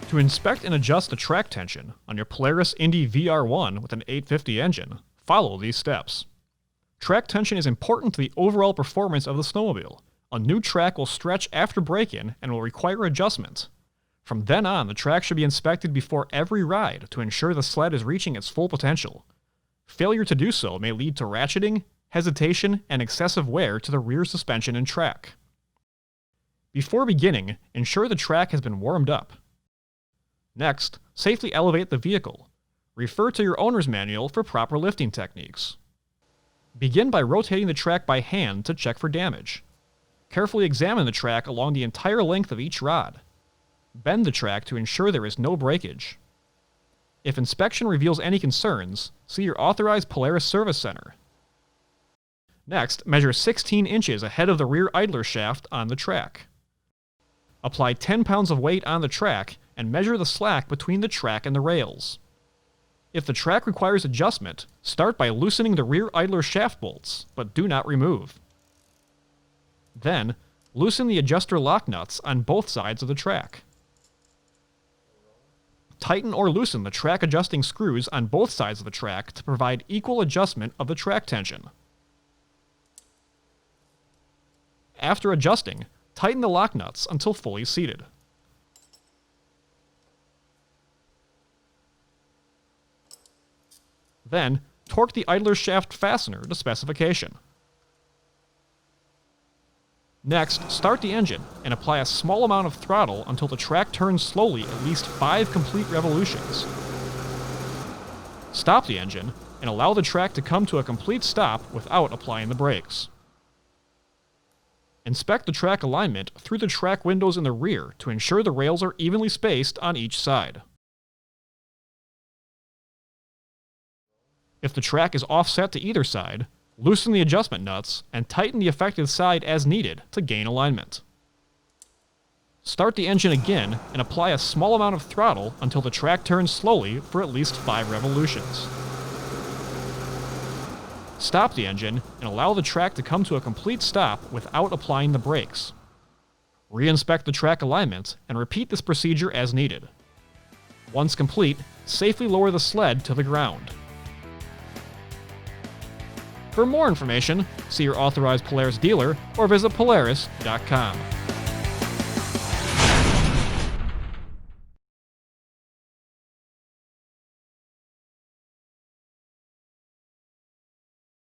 To inspect and adjust the track tension on your Polaris Indy VR1 with an 850 engine, follow these steps. Track tension is important to the overall performance of the snowmobile. A new track will stretch after break-in and will require adjustment. From then on, the track should be inspected before every ride to ensure the sled is reaching its full potential. Failure to do so may lead to ratcheting, hesitation, and excessive wear to the rear suspension and track. Before beginning, ensure the track has been warmed up. Next, safely elevate the vehicle. Refer to your owner's manual for proper lifting techniques. Begin by rotating the track by hand to check for damage. Carefully examine the track along the entire length of each rod. Bend the track to ensure there is no breakage. If inspection reveals any concerns, see your authorized Polaris service center. Next, measure 16 inches ahead of the rear idler shaft on the track. Apply 10 pounds of weight on the track and measure the slack between the track and the rails. If the track requires adjustment, start by loosening the rear idler shaft bolts, but do not remove. Then, loosen the adjuster lock nuts on both sides of the track. Tighten or loosen the track adjusting screws on both sides of the track to provide equal adjustment of the track tension. After adjusting, tighten the lock nuts until fully seated. Then, torque the idler shaft fastener to specification. Next, start the engine and apply a small amount of throttle until the track turns slowly at least 5 complete revolutions. Stop the engine and allow the track to come to a complete stop without applying the brakes. Inspect the track alignment through the track windows in the rear to ensure the rails are evenly spaced on each side. If the track is offset to either side, loosen the adjustment nuts and tighten the affected side as needed to gain alignment. Start the engine again and apply a small amount of throttle until the track turns slowly for at least 5 revolutions. Stop the engine and allow the track to come to a complete stop without applying the brakes. Re-inspect the track alignment and repeat this procedure as needed. Once complete, safely lower the sled to the ground. For more information, see your authorized Polaris dealer or visit Polaris.com.